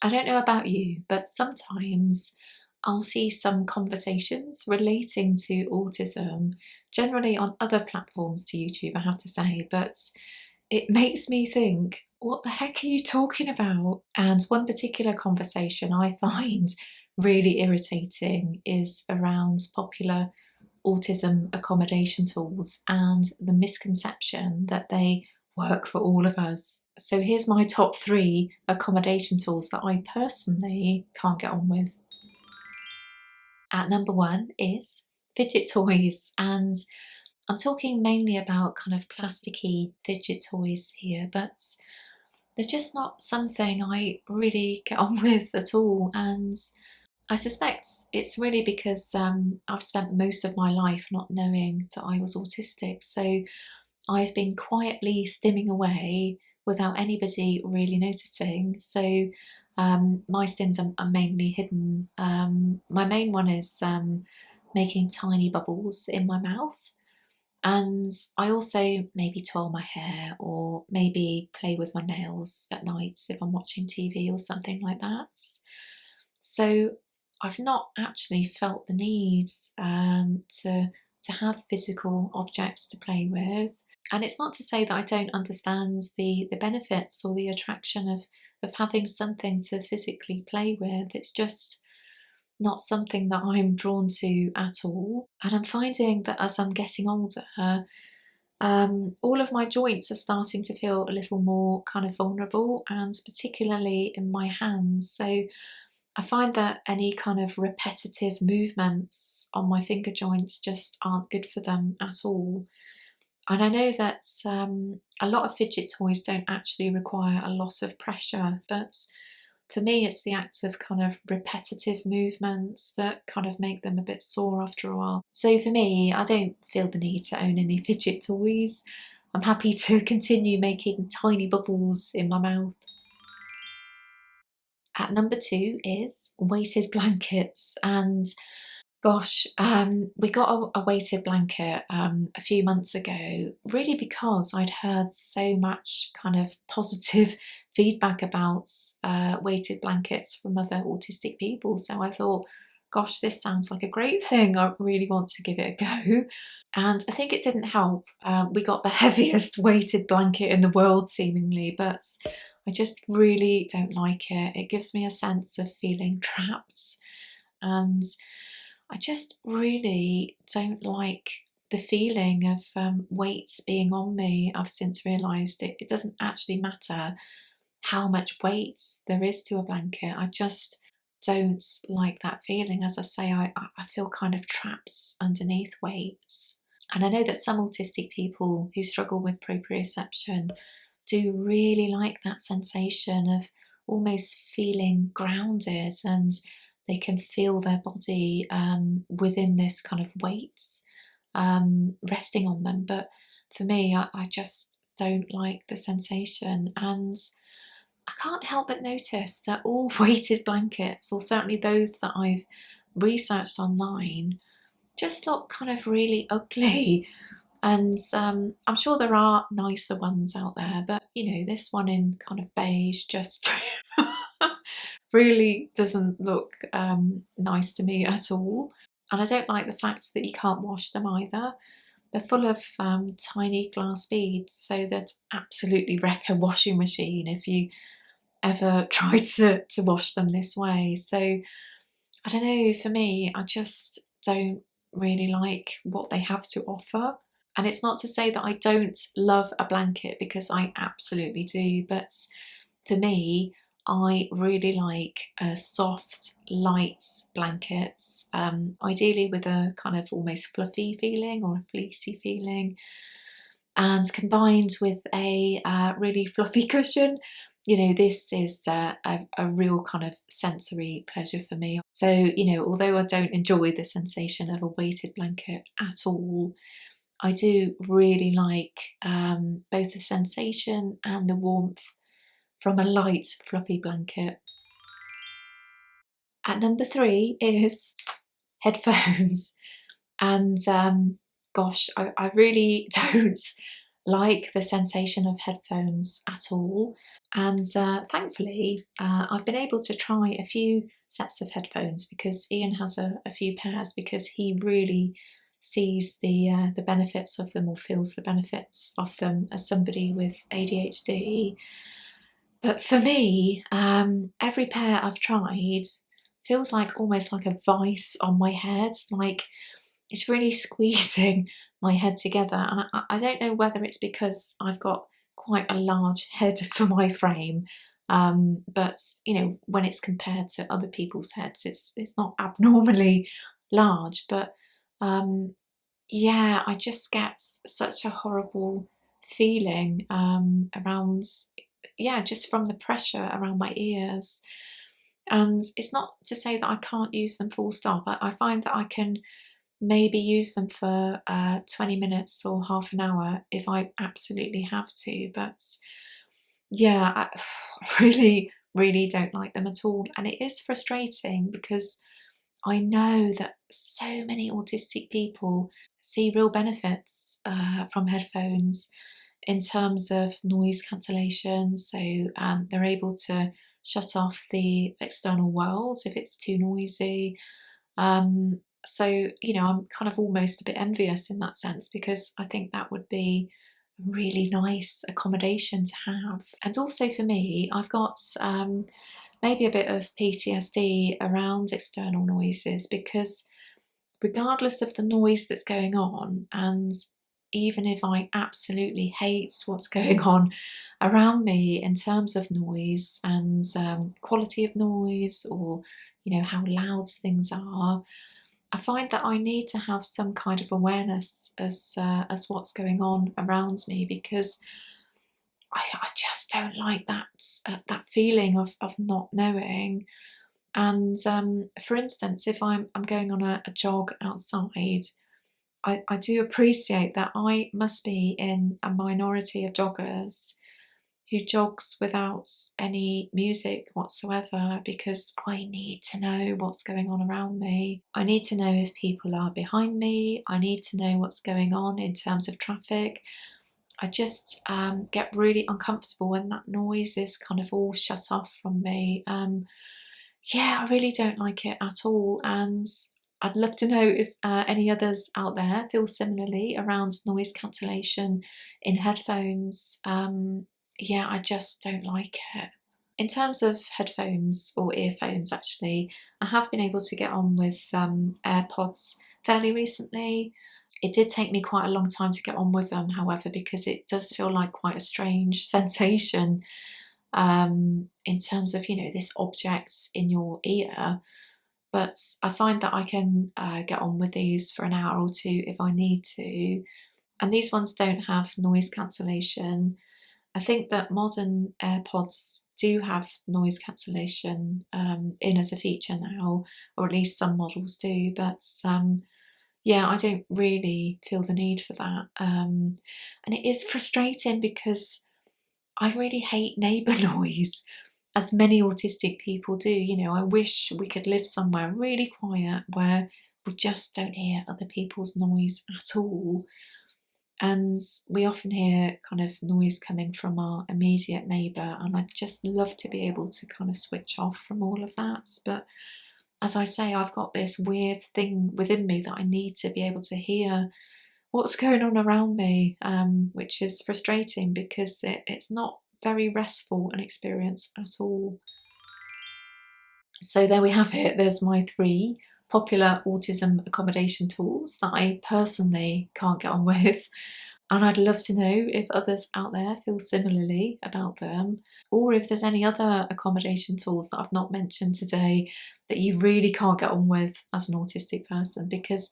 I don't know about you, but sometimes I'll see some conversations relating to autism, generally on other platforms to YouTube, I have to say, but it makes me think, what the heck are you talking about? And one particular conversation I find really irritating is around popular autism accommodation tools and the misconception that they work for all of us. So here's my top 3 accommodation tools that I personally can't get on with. At number 1 is fidget toys, and I'm talking mainly about kind of plasticky fidget toys here, but they're just not something I really get on with at all. And I suspect it's really because I've spent most of my life not knowing that I was autistic, so I've been quietly stimming away without anybody really noticing. So my stims are mainly hidden. My main one is making tiny bubbles in my mouth, and I also maybe twirl my hair or maybe play with my nails at night if I'm watching TV or something like that. So I've not actually felt the need to have physical objects to play with. And it's not to say that I don't understand the benefits or the attraction of having something to physically play with. It's just not something that I'm drawn to at all. And I'm finding that as I'm getting older, all of my joints are starting to feel a little more kind of vulnerable, and particularly in my hands. So I find that any kind of repetitive movements on my finger joints just aren't good for them at all. And I know that a lot of fidget toys don't actually require a lot of pressure, but for me it's the act of kind of repetitive movements that kind of make them a bit sore after a while. So for me, I don't feel the need to own any fidget toys. I'm happy to continue making tiny bubbles in my mouth. At number 2 is weighted blankets, and gosh, we got a weighted blanket a few months ago, really because I'd heard so much kind of positive feedback about weighted blankets from other autistic people. So I thought, gosh, this sounds like a great thing. I really want to give it a go. And I think it didn't help. We got the heaviest weighted blanket in the world, seemingly, but I just really don't like it. It gives me a sense of feeling trapped, and I just really don't like the feeling of weights being on me. I've since realised it doesn't actually matter how much weight there is to a blanket. I just don't like that feeling. As I say, I feel kind of trapped underneath weights. And I know that some autistic people who struggle with proprioception do really like that sensation of almost feeling grounded, and they can feel their body within this kind of weight resting on them. But for me, I just don't like the sensation, and I can't help but notice that all weighted blankets, or certainly those that I've researched online, just look kind of really ugly. And I'm sure there are nicer ones out there, but you know, this one in kind of beige just really doesn't look nice to me at all. And I don't like the fact that you can't wash them either. They're full of tiny glass beads, so they'd absolutely wreck a washing machine if you ever tried to wash them this way. So I don't know, for me, I just don't really like what they have to offer. And it's not to say that I don't love a blanket, because I absolutely do, but for me, I really like soft, light blankets, ideally with a kind of almost fluffy feeling or a fleecy feeling, and combined with a really fluffy cushion. You know, this is a real kind of sensory pleasure for me. So, you know, although I don't enjoy the sensation of a weighted blanket at all, I do really like both the sensation and the warmth from a light, fluffy blanket. At number 3 is headphones. And gosh, I really don't like the sensation of headphones at all. And thankfully, I've been able to try a few sets of headphones because Ian has a few pairs, because he really sees the benefits of them, or feels the benefits of them, as somebody with ADHD. But for me, every pair I've tried feels like almost like a vice on my head. Like it's really squeezing my head together, and I don't know whether it's because I've got quite a large head for my frame, but you know, when it's compared to other people's heads, it's not abnormally large. But yeah, I just get such a horrible feeling around, yeah, just from the pressure around my ears. And it's not to say that I can't use them full stop. I find that I can maybe use them for 20 minutes or half an hour if I absolutely have to. But yeah, I really, really don't like them at all. And it is frustrating because I know that so many autistic people see real benefits from headphones in terms of noise cancellation. So they're able to shut off the external world if it's too noisy. So, you know, I'm kind of almost a bit envious in that sense, because I think that would be a really nice accommodation to have. And also for me, I've got maybe a bit of PTSD around external noises, because regardless of the noise that's going on, and even if I absolutely hate what's going on around me in terms of noise and quality of noise, or you know, how loud things are, I find that I need to have some kind of awareness as what's going on around me, because I just don't like that feeling of not knowing. And for instance, if I'm going on a jog outside, I do appreciate that I must be in a minority of joggers who jogs without any music whatsoever, because I need to know what's going on around me. I need to know if people are behind me. I need to know what's going on in terms of traffic. I just get really uncomfortable when that noise is kind of all shut off from me. Yeah, I really don't like it at all, and I'd love to know if any others out there feel similarly around noise cancellation in headphones. Yeah, I just don't like it. In terms of headphones or earphones, actually, I have been able to get on with AirPods fairly recently. It did take me quite a long time to get on with them, however, because it does feel like quite a strange sensation in terms of, you know, this object in your ear. But I find that I can get on with these for an hour or two if I need to. And these ones don't have noise cancellation. I think that modern AirPods do have noise cancellation in as a feature now, or at least some models do. But yeah, I don't really feel the need for that. And it is frustrating because I really hate neighbour noise, as many autistic people do. You know, I wish we could live somewhere really quiet where we just don't hear other people's noise at all. And we often hear kind of noise coming from our immediate neighbour, and I'd just love to be able to kind of switch off from all of that. But as I say, I've got this weird thing within me that I need to be able to hear what's going on around me, which is frustrating because it's not very restful an experience at all. So there we have it. There's my 3 popular autism accommodation tools that I personally can't get on with. And I'd love to know if others out there feel similarly about them, or if there's any other accommodation tools that I've not mentioned today that you really can't get on with as an autistic person, because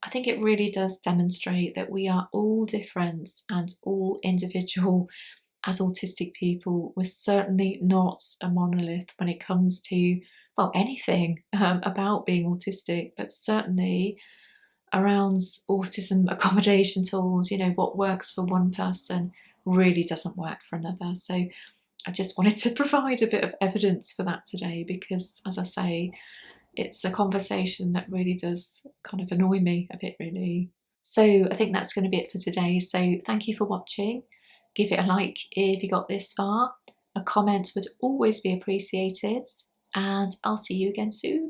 I think it really does demonstrate that we are all different and all individual as autistic people. We're certainly not a monolith when it comes to, well, anything about being autistic, but certainly around autism accommodation tools. You know, what works for one person really doesn't work for another. So I just wanted to provide a bit of evidence for that today, because as I say, it's a conversation that really does kind of annoy me a bit, really. So I think that's going to be it for today. So thank you for watching. Give it a like if you got this far. A comment would always be appreciated, and I'll see you again soon.